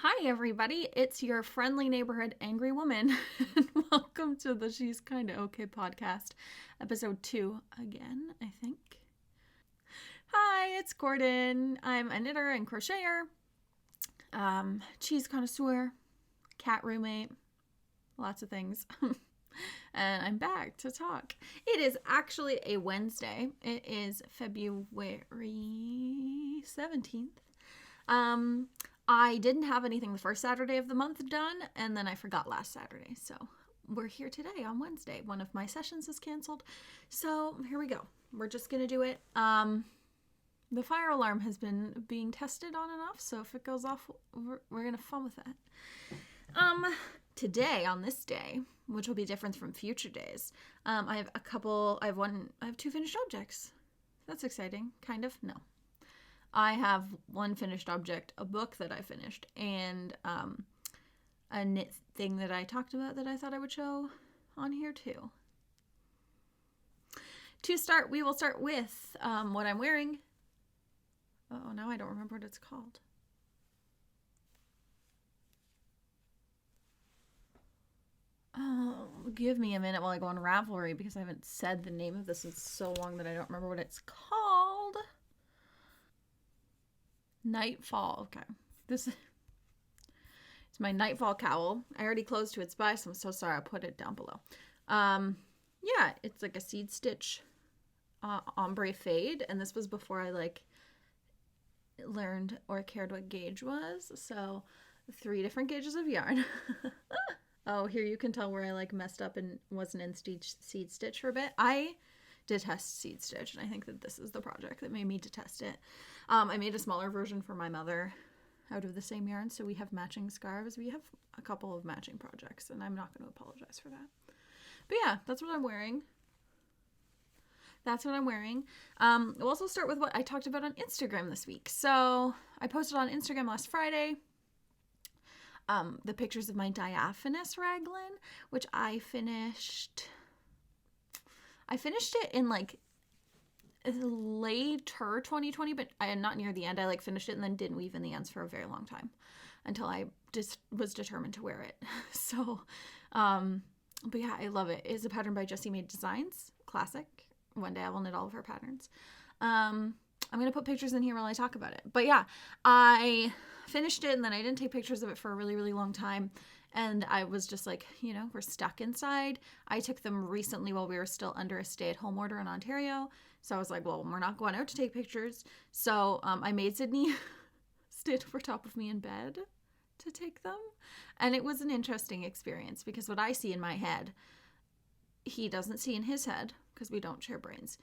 Hi, everybody. It's your friendly neighborhood angry woman. And welcome to the She's Kinda Okay podcast, episode 2 again, I think. Hi, it's Cordon. I'm a knitter and crocheter, cheese connoisseur, cat roommate, lots of things. And I'm back to talk. It is actually a Wednesday. It is February 17th. I didn't have anything the first Saturday of the month done, and then I forgot last Saturday. So we're here today on Wednesday. One of my sessions is canceled. So here we go. We're just going to do it. The fire alarm has been being tested on and off, so if it goes off, we're going to have fun with that. Today, on this day, which will be different from future days, I have 2 finished objects. That's exciting. Kind of. No. I have 1 finished object, a book that I finished, and a knit thing that I talked about that I thought I would show on here too. To start, we will start with what I'm wearing. Oh, now I don't remember what it's called. Oh, give me a minute while I go on Ravelry because I haven't said the name of this in so long that I don't remember what it's called. Nightfall. Okay. This is my Nightfall cowl. I already closed to its buy, so I'm so sorry. I put it down below. Yeah, it's like a seed stitch ombre fade, and this was before I learned or cared what gauge was. So 3 different gauges of yarn. Oh, here you can tell where I messed up and wasn't in seed stitch for a bit. I detest seed stitch, and I think that this is the project that made me detest it. I made a smaller version for my mother out of the same yarn, so we have matching scarves. We have a couple of matching projects, and I'm not going to apologize for that. But yeah, that's what I'm wearing. We'll also start with what I talked about on Instagram this week. So I posted on Instagram last Friday the pictures of my diaphanous raglan, which I finished it in later 2020, but not near the end. I finished it and then didn't weave in the ends for a very long time until I just was determined to wear it. So, but yeah, I love it. It's a pattern by Jessie Made Designs, classic. One day I will knit all of her patterns. I'm going to put pictures in here while I talk about it. But yeah, I finished it and then I didn't take pictures of it for a really, really long time. And I was just we're stuck inside. I took them recently while we were still under a stay-at-home order in Ontario. So I was like, well, we're not going out to take pictures. So I made Sydney stand over top of me in bed to take them. And it was an interesting experience because what I see in my head, he doesn't see in his head because we don't share brains.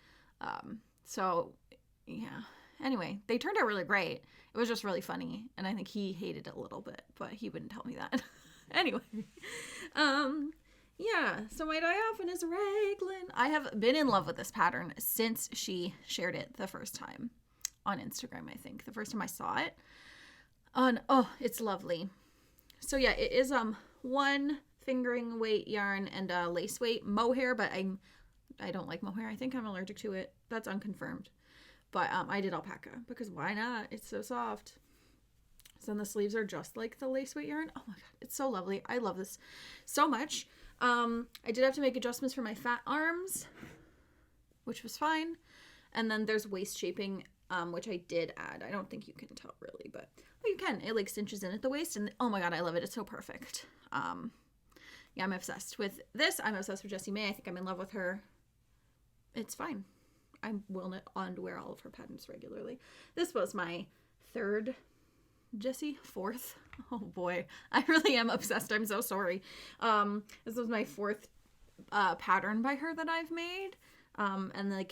So yeah. Anyway, they turned out really great. It was just really funny. And I think he hated it a little bit, but he wouldn't tell me that. Anyway, yeah, so my diaphanous raglan. I have been in love with this pattern since she shared it the first time on Instagram, I think. The first time I saw it. It's lovely. So yeah, it is 1 fingering weight yarn and lace weight mohair, but I don't like mohair. I think I'm allergic to it. That's unconfirmed. But I did alpaca because why not? It's so soft. So then the sleeves are just like the lace weight yarn. Oh my god, it's so lovely. I love this so much. I did have to make adjustments for my fat arms, which was fine. And then there's waist shaping, which I did add. I don't think you can tell really, but you can. It cinches in at the waist, and oh my god, I love it. It's so perfect. Yeah, I'm obsessed with this. I'm obsessed with Jessie May. I think I'm in love with her. It's fine. I will knit and wear all of her patterns regularly. This was my 3rd Jessie, 4th. Oh boy, I really am obsessed. I'm so sorry. This was my 4th pattern by her that I've made. And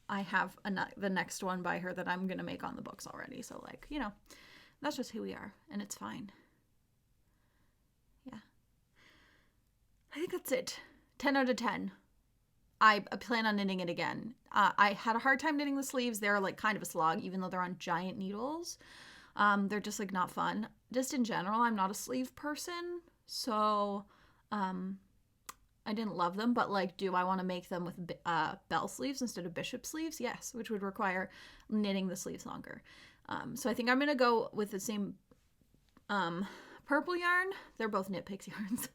I have the next one by her that I'm gonna make on the books already. So that's just who we are, and it's fine. Yeah, I think that's it. 10 out of 10. I plan on knitting it again. I had a hard time knitting the sleeves. They're kind of a slog, even though they're on giant needles. They're just not fun. Just in general, I'm not a sleeve person, so I didn't love them. But do I want to make them with bell sleeves instead of bishop sleeves? Yes, which would require knitting the sleeves longer. So I think I'm gonna go with the same Purple yarn, they're both Knit Picks yarns.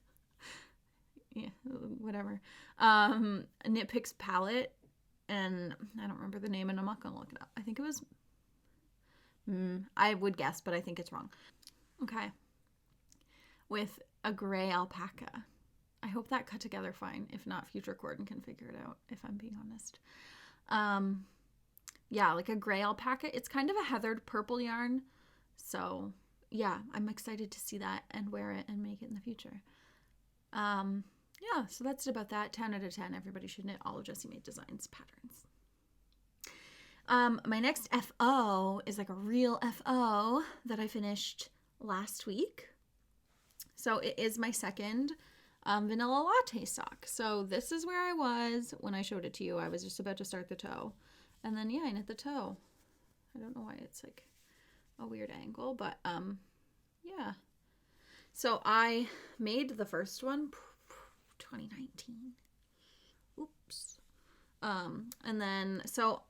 Yeah, whatever. Knit Picks palette, and I don't remember the name, and I'm not gonna look it up. I think it was, I would guess, but I think it's wrong. Okay. With a gray alpaca. I hope that cut together fine. If not, future Cordon can figure it out, if I'm being honest. Yeah, like a gray alpaca. It's kind of a heathered purple yarn. So yeah, I'm excited to see that and wear it and make it in the future. Yeah, so that's about that. 10 out of 10. Everybody should knit all of Jessie Made Designs patterns. My next FO is like a real FO that I finished last week. So it is my second vanilla latte sock. So this is where I was when I showed it to you. I was just about to start the toe. And then, yeah, I knit the toe. I don't know why it's like a weird angle, but yeah. So I made the first one 2019. Oops. And then, so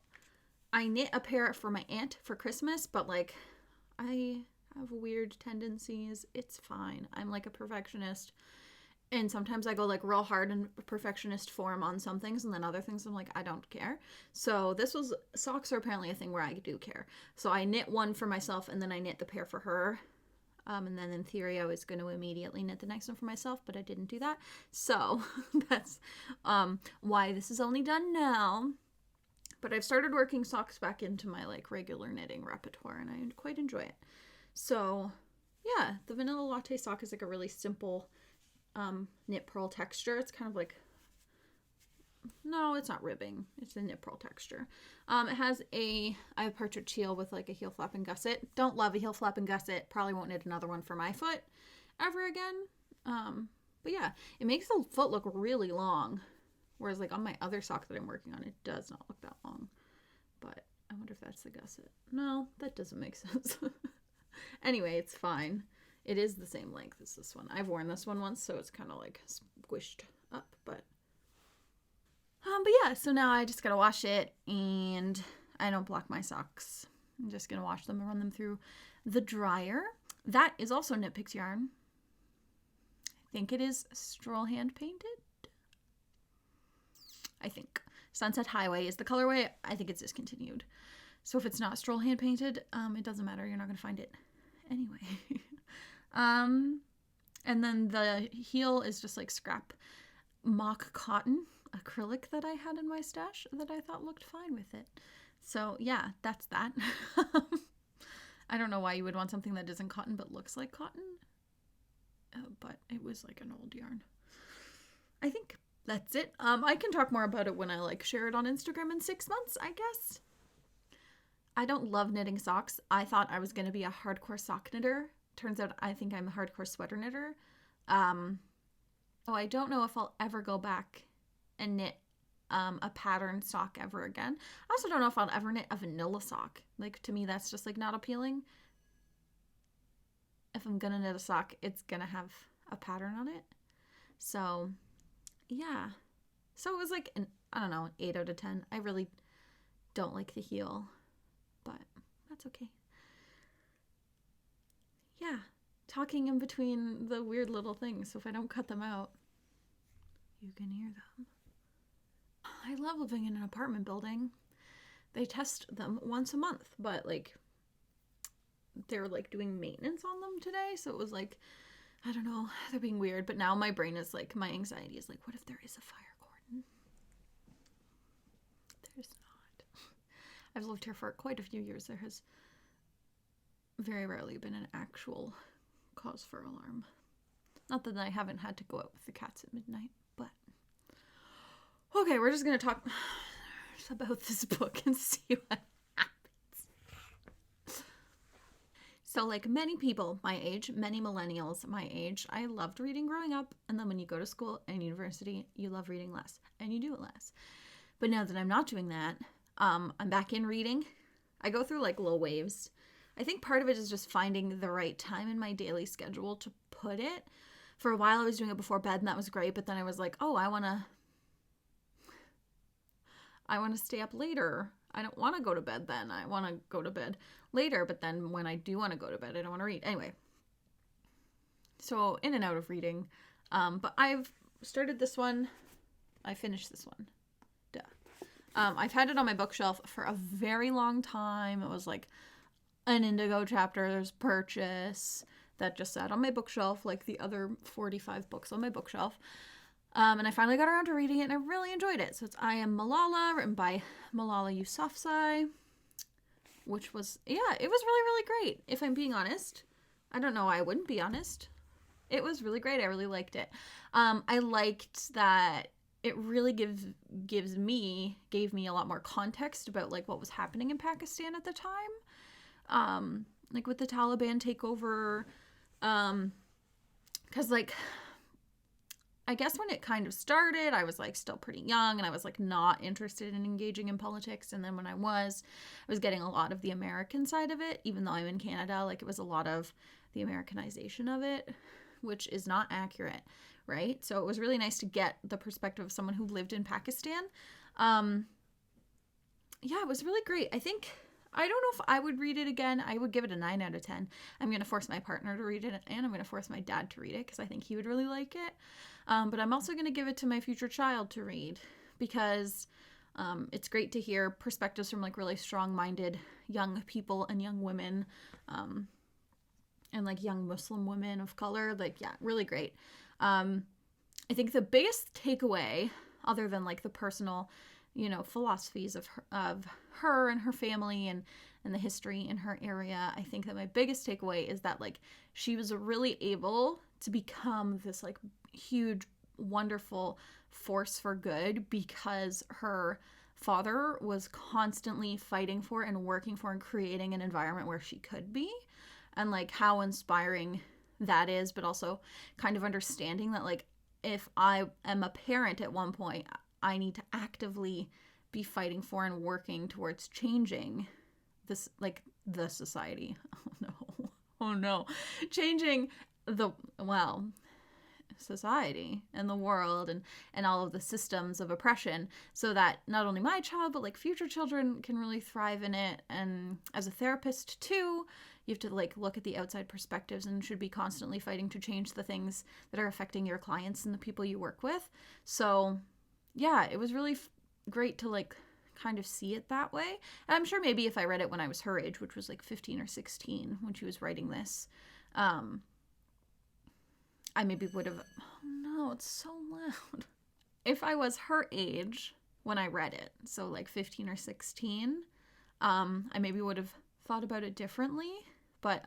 I knit a pair for my aunt for Christmas, but like I have weird tendencies. It's fine. I'm like a perfectionist. And sometimes I go like real hard in perfectionist form on some things, and then other things I'm like, I don't care. So socks are apparently a thing where I do care. So I knit one for myself, and then I knit the pair for her. And then in theory, I was going to immediately knit the next one for myself, but I didn't do that. So that's why this is only done now. But I've started working socks back into my like regular knitting repertoire, and I quite enjoy it. So yeah, the vanilla latte sock is like a really simple knit purl texture. It's kind of like, no, it's not ribbing. It's a knit purl texture. It has I have partridge heel with like a heel flap and gusset. Don't love a heel flap and gusset. Probably won't knit another one for my foot ever again. But yeah, it makes the foot look really long. Whereas like on my other sock that I'm working on, it does not look that long. But I wonder if that's the gusset. No, that doesn't make sense. Anyway, it's fine. It is the same length as this one. I've worn this one once, so it's kind of like squished up, but yeah, so now I just gotta wash it, and I don't block my socks. I'm just gonna wash them and run them through the dryer. That is also Knit Picks yarn. I think it is Stroll hand painted. I think Sunset Highway is the colorway. I think it's discontinued. So if it's not Stroll hand painted, it doesn't matter. You're not gonna find it anyway. And then the heel is just like scrap mock cotton acrylic that I had in my stash that I thought looked fine with it. So yeah, that's that. I don't know why you would want something that isn't cotton but looks like cotton. But it was like an old yarn. I think that's it. I can talk more about it when I like share it on Instagram in 6 months, I guess. I don't love knitting socks. I thought I was going to be a hardcore sock knitter. Turns out I think I'm a hardcore sweater knitter. I don't know if I'll ever go back and knit a pattern sock ever again. I also don't know if I'll ever knit a vanilla sock. Like, to me, that's just like not appealing. If I'm gonna knit a sock, it's gonna have a pattern on it. So yeah, so it was like I don't know, 8 out of 10. I really don't like the heel, but that's okay. Yeah, talking in between the weird little things, so if I don't cut them out, you can hear them. I love living in an apartment building. They test them once a month, but like they're like doing maintenance on them today, so it was like, I don't know, they're being weird. But now my brain is like, my anxiety is like, what if there is a fire, Cordon? There's not. I've lived here for quite a few years. There has very rarely been an actual cause for alarm. Not that I haven't had to go out with the cats at midnight, but okay, we're just gonna talk about this book and see what happens. So like many people my age, many millennials my age, I loved reading growing up, and then when you go to school and university, you love reading less, and you do it less. But now that I'm not doing that, I'm back in reading. I go through like little waves. I think part of it is just finding the right time in my daily schedule to put it. For a while I was doing it before bed, and that was great, but then I was like, oh, I want to stay up later. I don't want to go to bed then. I want to go to bed later, but then when I do want to go to bed, I don't want to read. Anyway, So in and out of reading. But I've started this one. I finished this one. Duh. I've had it on my bookshelf for a very long time. It was like an Indigo Chapters purchase that just sat on my bookshelf like the other 45 books on my bookshelf. And I finally got around to reading it and I really enjoyed it. So it's I Am Malala, written by Malala Yousafzai, which was, yeah, it was really, really great. If I'm being honest, I don't know why I wouldn't be honest. It was really great. I really liked it. I liked that it really gave me a lot more context about like what was happening in Pakistan at the time. Like with the Taliban takeover, because like I guess when it kind of started, I was like still pretty young and I was like not interested in engaging in politics. And then when I was getting a lot of the American side of it, even though I'm in Canada, like it was a lot of the Americanization of it, which is not accurate, right? So it was really nice to get the perspective of someone who lived in Pakistan. Yeah, it was really great. I don't know if I would read it again. I would give it a 9 out of 10. I'm going to force my partner to read it and I'm going to force my dad to read it because I think he would really like it. But I'm also going to give it to my future child to read because it's great to hear perspectives from like really strong-minded young people and young women, and like young Muslim women of color. Like, yeah, really great. I think the biggest takeaway, other than like the personal, philosophies of her and her family and the history in her area, I think that my biggest takeaway is that like she was really able to become this like huge, wonderful force for good because her father was constantly fighting for and working for and creating an environment where she could be, and like how inspiring that is, but also kind of understanding that like if I am a parent at one point, I need to actively be fighting for and working towards changing this, like the society. Oh no. Changing society and the world and all of the systems of oppression so that not only my child, but like future children can really thrive in it. And as a therapist too, you have to like look at the outside perspectives and should be constantly fighting to change the things that are affecting your clients and the people you work with. So yeah, it was really great to like kind of see it that way. And I'm sure maybe if I read it when I was her age, which was like 15 or 16 when she was writing this, I maybe would have, oh no, it's so loud. If I was her age when I read it, so like 15 or 16, I maybe would have thought about it differently. But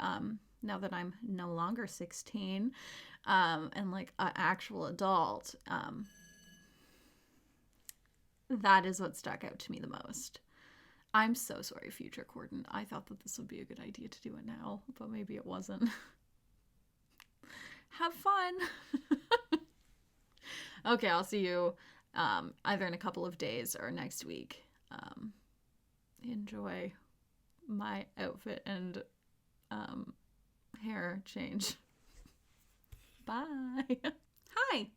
now that I'm no longer 16 and like an actual adult, that is what stuck out to me the most. I'm so sorry, future Cordon. I thought that this would be a good idea to do it now, but maybe it wasn't. Have fun. Okay, I'll see you either in a couple of days or next week. Enjoy my outfit and hair change. Bye. Hi.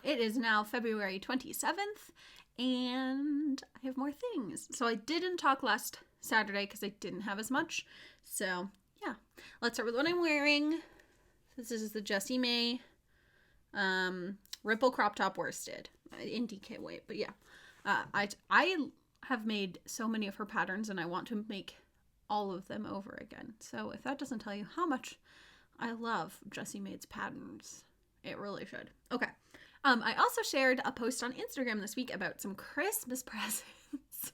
It is now February 27th, and I have more things. So I didn't talk last Saturday because I didn't have as much. So, yeah. Let's start with what I'm wearing. This is the Jessie May Ripple Crop Top Worsted in DK weight. But yeah, I have made so many of her patterns and I want to make all of them over again. So if that doesn't tell you how much I love Jessie May's patterns, it really should. Okay. I also shared a post on Instagram this week about some Christmas presents.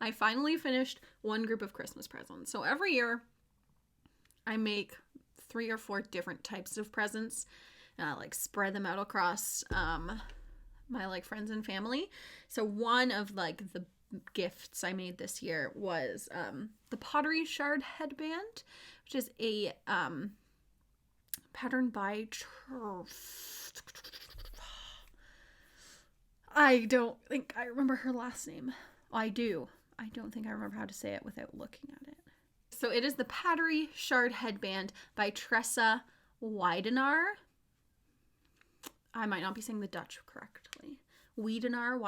I finally finished one group of Christmas presents. So every year I make 3 or 4 different types of presents and I like spread them out across my like friends and family. So one of like the gifts I made this year was the pottery shard headband, which is a pattern by I don't think I remember her last name. I do. I don't think I remember how to say it without looking at it. So it is the Pottery Shard Headband by Tressa Weidenaar. I might not be saying the Dutch correctly. Weidenaar,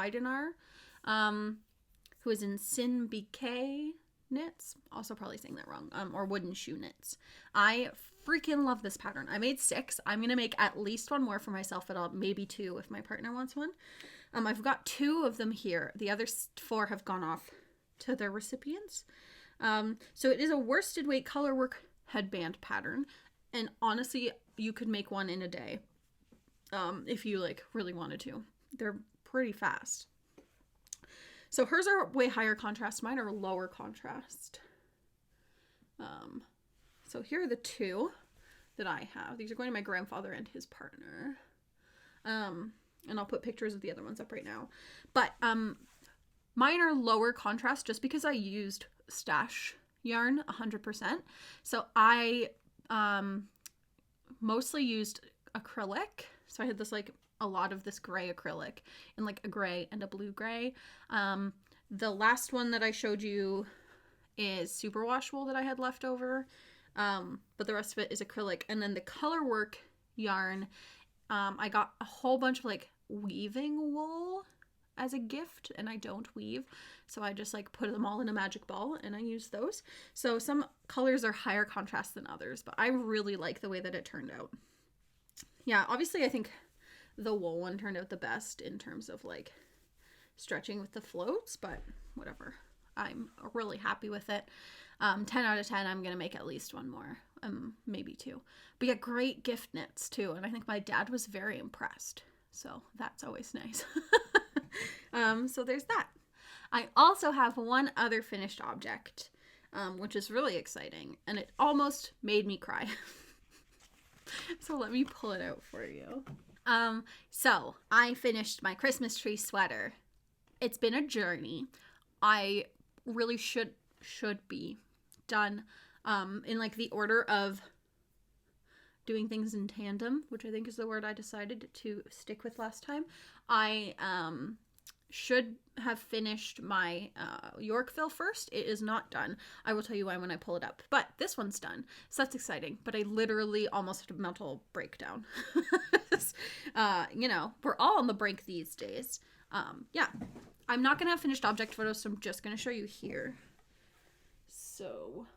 who is in Sin BK knits. Also probably saying that wrong. Or wooden shoe knits. I freaking love this pattern. I made 6. I'm going to make at least one more for myself, but maybe 2 if my partner wants one. I've got 2 of them here. The other 4 have gone off to their recipients. So it is a worsted weight colorwork headband pattern. And honestly, you could make one in a day. If you like really wanted to. They're pretty fast. So hers are way higher contrast. Mine are lower contrast. So here are the 2 that I have. These are going to my grandfather and his partner. And I'll put pictures of the other ones up right now. But mine are lower contrast just because I used stash yarn 100%. So I mostly used acrylic. So I had this like a lot of this gray acrylic and like a gray and a blue gray. The last one that I showed you is superwash wool that I had left over. But the rest of it is acrylic. And then the colorwork yarn, I got a whole bunch of like weaving wool as a gift, and I don't weave. So I just like put them all in a magic ball and I use those. So some colors are higher contrast than others, but I really like the way that it turned out. Yeah, obviously I think the wool one turned out the best in terms of like stretching with the floats, but whatever. I'm really happy with it. 10 out of 10, I'm going to make at least one more, maybe 2. But yeah, great gift knits too. And I think my dad was very impressed. So that's always nice. So there's that. I also have one other finished object, which is really exciting. And it almost made me cry. So let me pull it out for you. So I finished my Christmas tree sweater. It's been a journey. I really should be done in like the order of doing things in tandem, which I think is the word I decided to stick with last time. I should have finished my Yorkville first. It is not done. I will tell you why when I pull it up. But this one's done. So that's exciting. But I literally almost had a mental breakdown. You know, we're all on the brink these days. Yeah. I'm not going to have finished object photos, so I'm just going to show you here. So,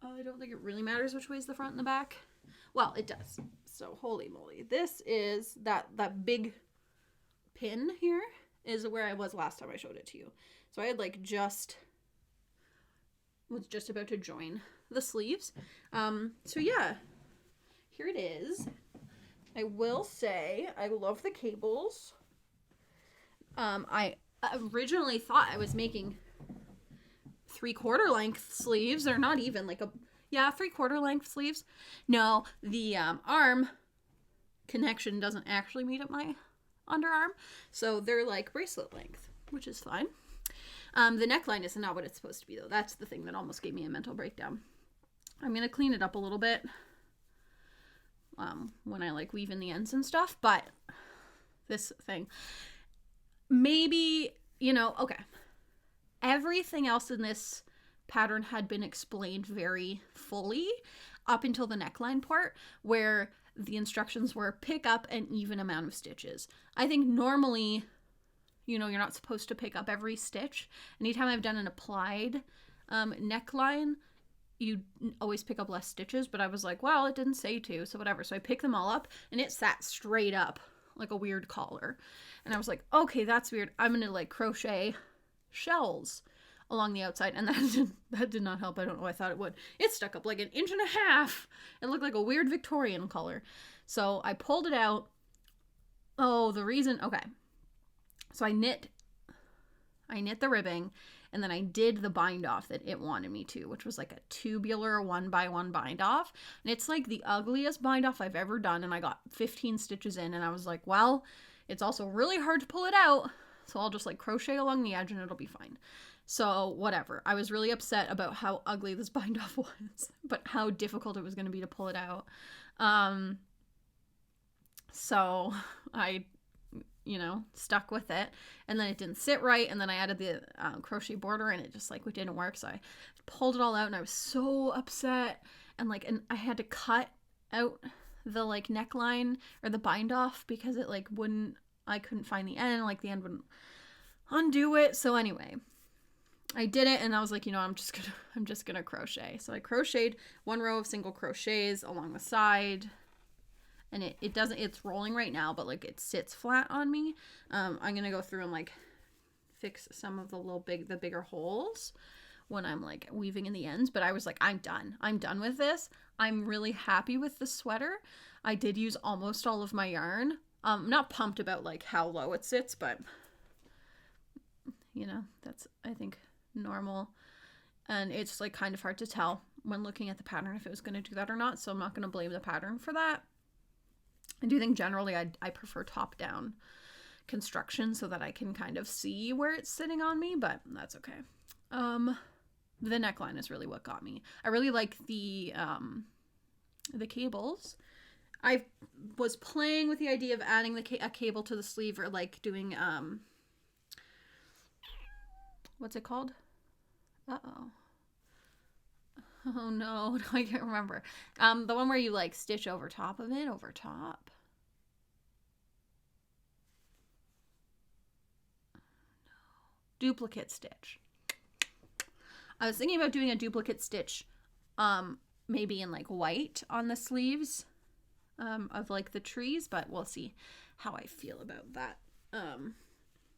I don't think it really matters which way is the front and the back. Well, it does. So, holy moly. This is that big pin here is where I was last time I showed it to you. So, I had like was just about to join the sleeves. So yeah, here it is. I will say I love the cables. I originally thought I was making 3/4 length sleeves, or not even like 3/4 length sleeves. No, the arm connection doesn't actually meet at my underarm, so they're like bracelet length, which is fine. The neckline is not what it's supposed to be though. That's the thing that almost gave me a mental breakdown. I'm gonna clean it up a little bit when I like weave in the ends and stuff, but this thing, maybe, you know, okay. Everything else in this pattern had been explained very fully up until the neckline part, where the instructions were pick up an even amount of stitches. I think normally, you know, you're not supposed to pick up every stitch. Anytime I've done an applied neckline, you always pick up less stitches, but I was like, well, it didn't say to, so whatever. So I picked them all up and it sat straight up like a weird collar. And I was like, okay, that's weird. I'm going to like crochet shells along the outside, and that did not help. I don't know, I thought it would. It stuck up like 1.5 inches. It looked like a weird Victorian color. So I pulled it out. Oh, the reason, okay. So I knit the ribbing, and then I did the bind off that it wanted me to, which was like a tubular 1x1 bind off. And it's like the ugliest bind off I've ever done, and I got 15 stitches in, and I was like, well, it's also really hard to pull it out, so I'll just like crochet along the edge and it'll be fine. So whatever. I was really upset about how ugly this bind off was, but how difficult it was going to be to pull it out. So I, you know, stuck with it, and then it didn't sit right, and then I added the crochet border, and it just like, it didn't work. So I pulled it all out, and I was so upset, and I had to cut out the like neckline or the bind off because it like I couldn't find the end, like the end wouldn't undo it. So anyway, I did it, and I was like, I'm just gonna crochet. So I crocheted 1 row of single crochets along the side, and it doesn't, it's rolling right now, but like it sits flat on me. I'm gonna go through and like fix some of the bigger holes when I'm like weaving in the ends. But I was like, I'm done with this. I'm really happy with the sweater. I did use almost all of my yarn. I'm not pumped about like how low it sits, but that's, I think, normal. And it's like kind of hard to tell when looking at the pattern if it was going to do that or not. So I'm not going to blame the pattern for that. I do think generally I prefer top-down construction so that I can kind of see where it's sitting on me, but that's okay. The neckline is really what got me. I really like the cables. I was playing with the idea of adding a cable to the sleeve, or like doing what's it called? Oh no, I can't remember. The one where you like stitch over top of it, Duplicate stitch. I was thinking about doing a duplicate stitch, maybe in like white on the sleeves of like the trees, but we'll see how I feel about that.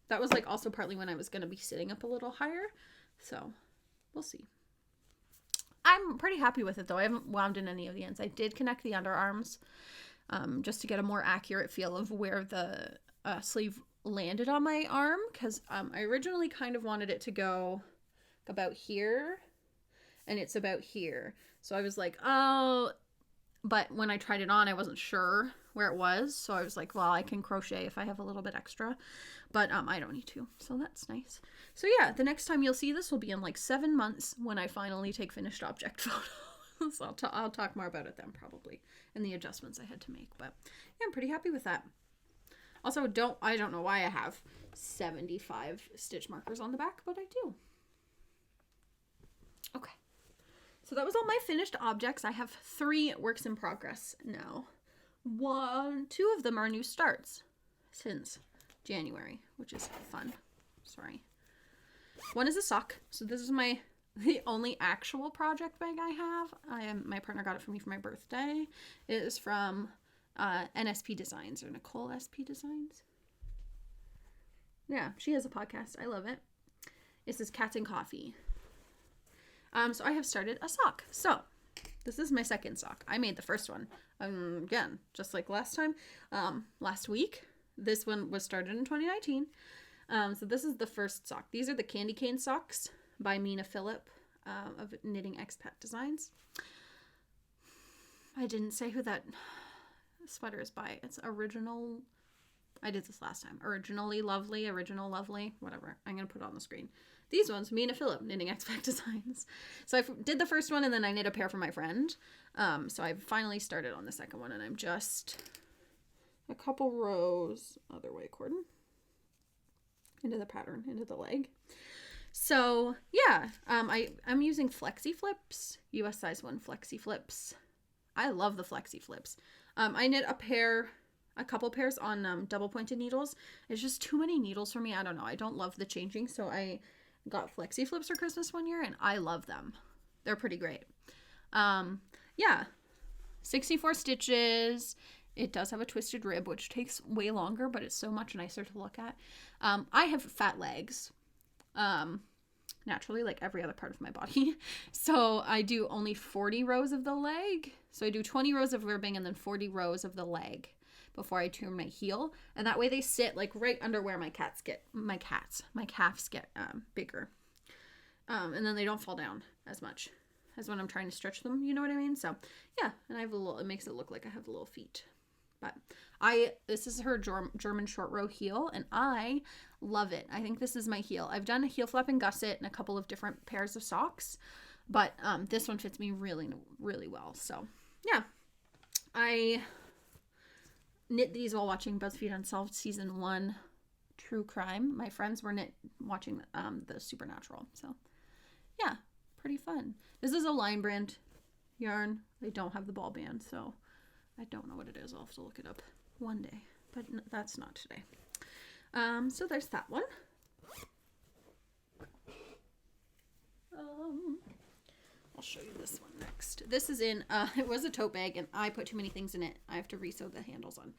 That was like also partly when I was going to be sitting up a little higher, so we'll see. I'm pretty happy with it though. I haven't wound in any of the ends. I did connect the underarms just to get a more accurate feel of where the sleeve landed on my arm, because I originally kind of wanted it to go about here, and it's about here. So I was like, oh, but when I tried it on, I wasn't sure where it was. So I was like, well, I can crochet if I have a little bit extra, but I don't need to. So that's nice. So yeah, the next time you'll see this will be in like 7 months when I finally take finished object photos. So I'll talk more about it then probably, and the adjustments I had to make. But yeah, I'm pretty happy with that. Also, I don't know why I have 75 stitch markers on the back, but I do. Okay. So that was all my finished objects. I have 3 works in progress now. 2 of them are new starts since January, which is fun. Sorry. One is a sock. So this is the only actual project bag I have. My partner got it for me for my birthday. It is from NSP Designs, or Nicole SP Designs. Yeah, she has a podcast. I love it. It says Cats and Coffee. So I have started a sock. So this is my second sock. I made the first one. Again, just like last time, last week. This one was started in 2019. So this is the first sock. These are the Candy Cane socks by Mina Phillip of Knitting Expat Designs. I didn't say who that sweater is by. It's original. I did this last time. Original Lovely, whatever. I'm going to put it on the screen. These ones, Mina Phillip, Knitting Expat Designs. So I did the first one, and then I knit a pair for my friend. So I finally started on the second one, and I'm just a couple rows other way, Cordon, into the pattern, into the leg. So yeah, I'm using Flexi Flips, US size 1 Flexi Flips. I love the Flexi Flips. I knit a couple pairs on double pointed needles. It's just too many needles for me. I don't know. I don't love the changing, so I got Flexi Flips for Christmas one year, and I love them. They're pretty great. Yeah, 64 stitches. It does have a twisted rib, which takes way longer, but it's so much nicer to look at. I have fat legs, naturally, like every other part of my body. So I do only 40 rows of the leg. So I do 20 rows of ribbing and then 40 rows of the leg before I turn my heel. And that way they sit like right under where my calves get bigger. And then they don't fall down as much as when I'm trying to stretch them. You know what I mean? So yeah, and I have it makes it look like I have little feet. But this is her German short row heel, and I love it. I think this is my heel. I've done a heel flap and gusset and a couple of different pairs of socks, but this one fits me really, really well. So yeah, I knit these while watching BuzzFeed Unsolved Season 1 True Crime. My friends were watching the Supernatural. So yeah, pretty fun. This is a Line Brand yarn. They don't have the ball band, so I don't know what it is. I'll have to look it up one day, but that's not today. So there's that one. I'll show you this one next. This is in, it was a tote bag and I put too many things in it. I have to re-sew the handles on.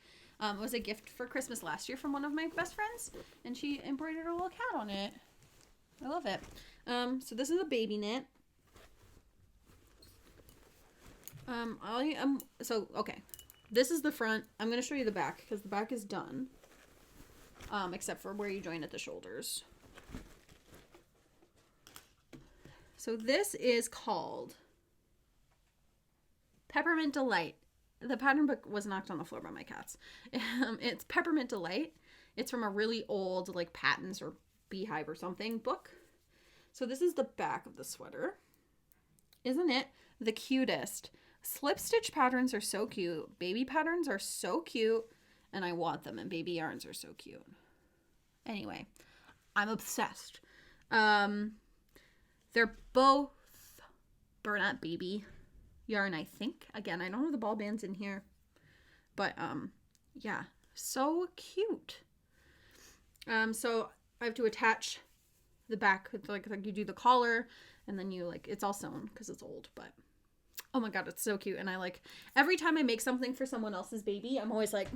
It was a gift for Christmas last year from one of my best friends, and she embroidered a little cat on it. I love it. So this is a baby knit. Okay. This is the front. I'm going to show you the back because the back is done. Except for where you join at the shoulders. So this is called Peppermint Delight. The pattern book was knocked on the floor by my cats. It's Peppermint Delight. It's from a really old, like, Patents or Beehive or something book. So this is the back of the sweater. Isn't it the cutest? Slip stitch patterns are so cute. Baby patterns are so cute. And I want them. And baby yarns are so cute. Anyway, I'm obsessed. They're both Bernat Baby yarn, I think. Again, I don't have the ball bands in here. But, yeah. So cute. So I have to attach the back with, like you do the collar. And then you, like, it's all sewn because it's old. But, oh my god, it's so cute. And I, like, every time I make something for someone else's baby, I'm always like,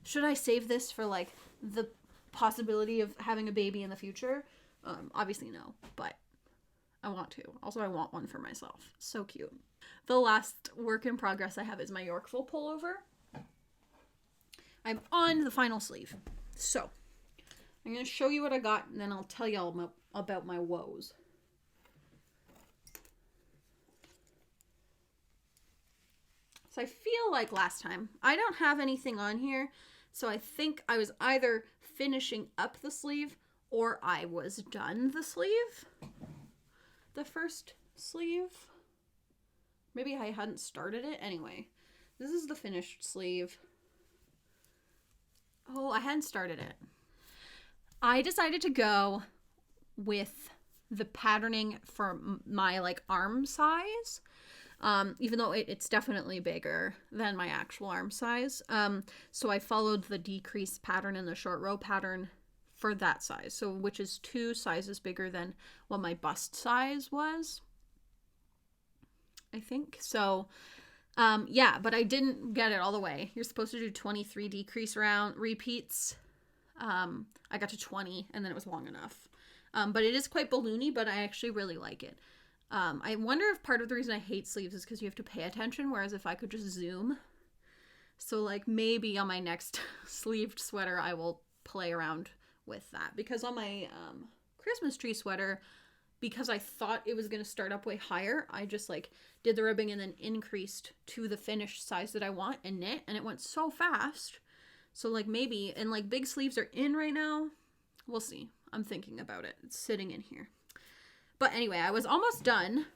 should I save this for, like, the possibility of having a baby in the future? Obviously no, but I want to. Also, I want one for myself. So cute. The last work in progress I have is my Yorkville pullover. I'm on the final sleeve. So, I'm going to show you what I got, and then I'll tell you all about my woes. So I feel like last time, I don't have anything on here, so I think I was either finishing up the sleeve or I was done the sleeve. The first sleeve. Maybe I hadn't started it. Anyway, this is the finished sleeve. Oh, I hadn't started it. I decided to go with the patterning for my, like, arm size. Even though it's definitely bigger than my actual arm size. So I followed the decrease pattern and the short row pattern for that size. So which is 2 sizes bigger than what my bust size was, I think. So, yeah, but I didn't get it all the way. You're supposed to do 23 decrease round repeats. I got to 20 and then it was long enough. But it is quite balloony, but I actually really like it. I wonder if part of the reason I hate sleeves is because you have to pay attention, whereas if I could just zoom. So, like, maybe on my next sleeved sweater, I will play around with that. Because on my Christmas tree sweater, because I thought it was going to start up way higher, I just, like, did the ribbing and then increased to the finished size that I want and knit, and it went so fast. So, like, maybe, and, like, big sleeves are in right now. We'll see. I'm thinking about it. It's sitting in here. But anyway, I was almost done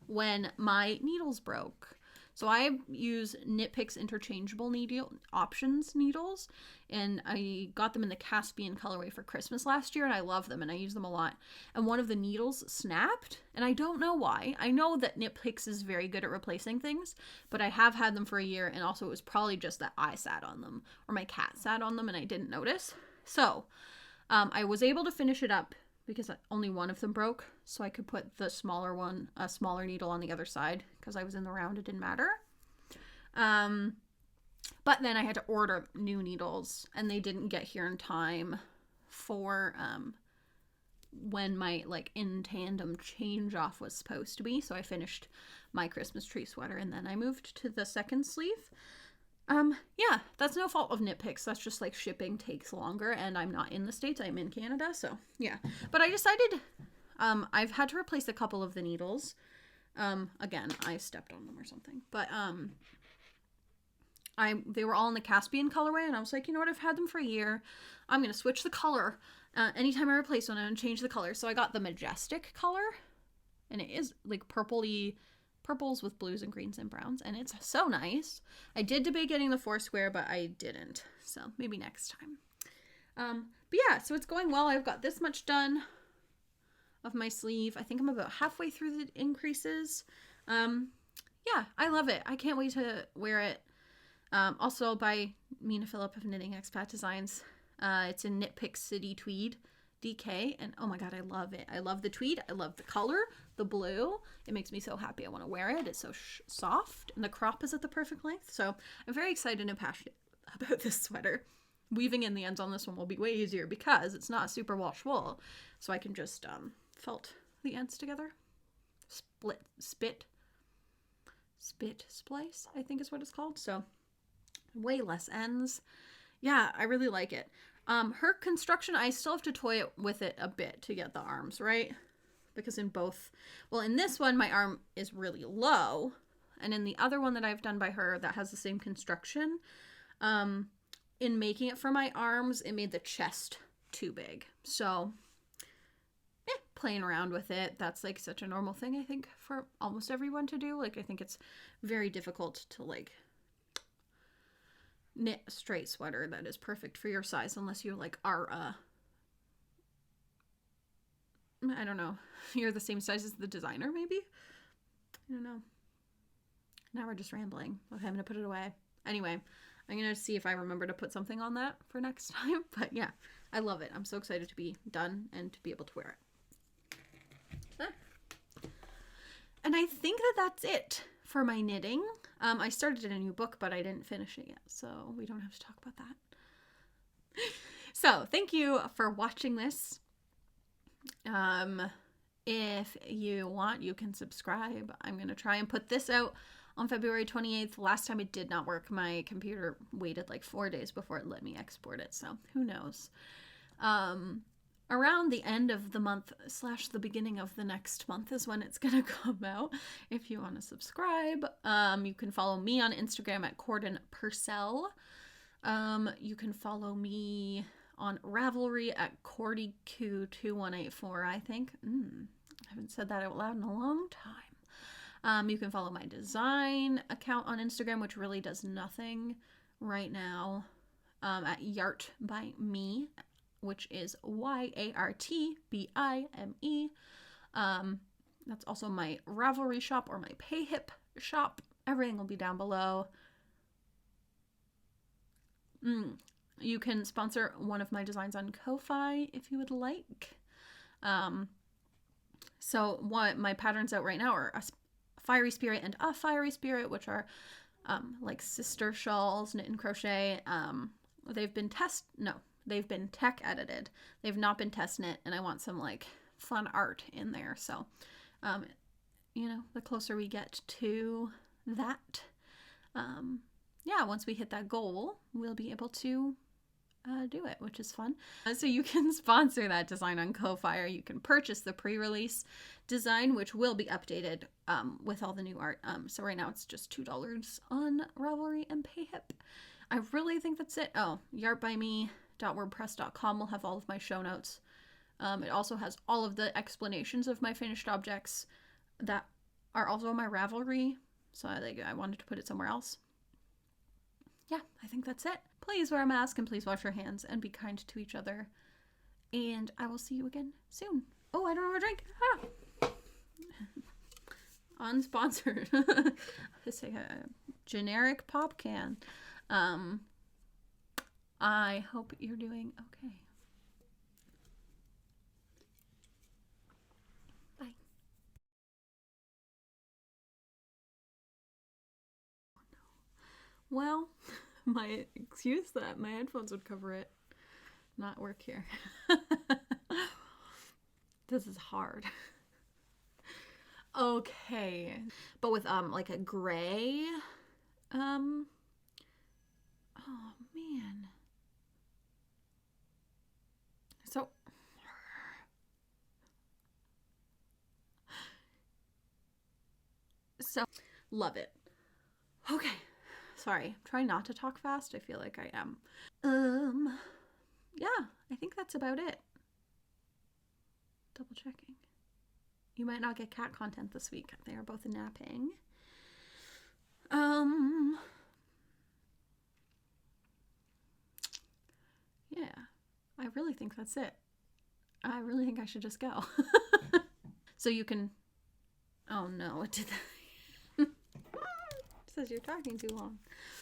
when my needles broke. So I use Knit Picks interchangeable needle options needles, and I got them in the Caspian colorway for Christmas last year, and I love them and I use them a lot. And one of the needles snapped, and I don't know why. I know that Knit Picks is very good at replacing things, but I have had them for a year, and also it was probably just that I sat on them or my cat sat on them and I didn't notice. So I was able to finish it up because only one of them broke, so I could put the smaller one, a smaller needle on the other side, because I was in the round, it didn't matter. But then I had to order new needles, and they didn't get here in time for when my, like, in tandem change off was supposed to be, so I finished my Christmas tree sweater, and then I moved to the second sleeve. Yeah, that's no fault of Knit Picks. That's just, like, shipping takes longer, and I'm not in the States. I'm in Canada, so yeah. But I decided, I've had to replace a couple of the needles. Again, I stepped on them or something. But, they were all in the Caspian colorway, and I was like, you know what? I've had them for a year. I'm going to switch the color. Anytime I replace one, I'm going to change the color. So I got the Majestic color, and it is, like, purples with blues and greens and browns, and it's so nice. I did debate getting the 4 square, but I didn't, so maybe next time. But yeah, so it's going well. I've got this much done of my sleeve. I think I'm about halfway through the increases. Yeah, I love it. I can't wait to wear it. Also by Mina Phillip of Knitting Expat Designs. It's in Knit Pick City Tweed. DK, and oh my god, I love it. I love the tweed. I love the color, the blue. It makes me so happy. I want to wear it. It's so soft, and the crop is at the perfect length. So I'm very excited and passionate about this sweater. Weaving in the ends on this one will be way easier because it's not a super wash wool, so I can just felt the ends together. Spit splice, I think is what it's called. So way less ends. Yeah, I really like it. Her construction, I still have to toy with it a bit to get the arms right, because in both, well, in this one my arm is really low, and in the other one that I've done by her that has the same construction, in making it for my arms, it made the chest too big. So playing around with it, that's like such a normal thing, I think, for almost everyone to do. Like, I think it's very difficult to like knit a straight sweater that is perfect for your size unless you like are I don't know, you're the same size as the designer, maybe. I don't know. Now we're just rambling. Okay, I'm gonna put it away. Anyway, I'm gonna see if I remember to put something on that for next time. But yeah, I love it. I'm so excited to be done and to be able to wear it. And I think that that's it for my knitting. I started in a new book, but I didn't finish it yet, so we don't have to talk about that. So thank you for watching this. If you want, you can subscribe. I'm going to try and put this out on February 28th. Last time it did not work. My computer waited like 4 days before it let me export it, so who knows. Around the end of the month / the beginning of the next month is when it's gonna come out. If you want to subscribe, you can follow me on Instagram at Cordon Purcell. You can follow me on Ravelry at CordyQ2184, I think. I haven't said that out loud in a long time. You can follow my design account on Instagram, which really does nothing right now, at Yart by Me, which is YARTBIME. That's also my Ravelry shop or my PayHip shop. Everything will be down below. You can sponsor one of my designs on Ko-Fi if you would like. So what my patterns out right now are a Fiery Spirit and a Fiery Spirit, which are like sister shawls knit and crochet. They've been tech edited. They've not been test knit, and I want some like fun art in there. So, you know, the closer we get to that, yeah, once we hit that goal, we'll be able to do it, which is fun. So you can sponsor that design on Ko-Fi, or you can purchase the pre-release design, which will be updated with all the new art. So right now it's just $2 on Ravelry and PayHip. I really think that's it. Oh, yartbyme.wordpress.com will have all of my show notes. It also has all of the explanations of my finished objects that are also on my Ravelry. So I wanted to put it somewhere else. Yeah, I think that's it. Please wear a mask and please wash your hands and be kind to each other. And I will see you again soon. Oh, I don't have a drink. Unsponsored. It's like a generic pop can. I hope you're doing okay. Bye. Well, my excuse that my headphones would cover it not work here. This is hard. Okay. But with like a gray oh man. So love it. Okay. Sorry, try not to talk fast. I feel like I am. Yeah, I think that's about it. Double checking. You might not get cat content this week. They are both napping. Yeah, I really think that's it. I really think I should just go. So you can, oh no, it did that. It says you're talking too long.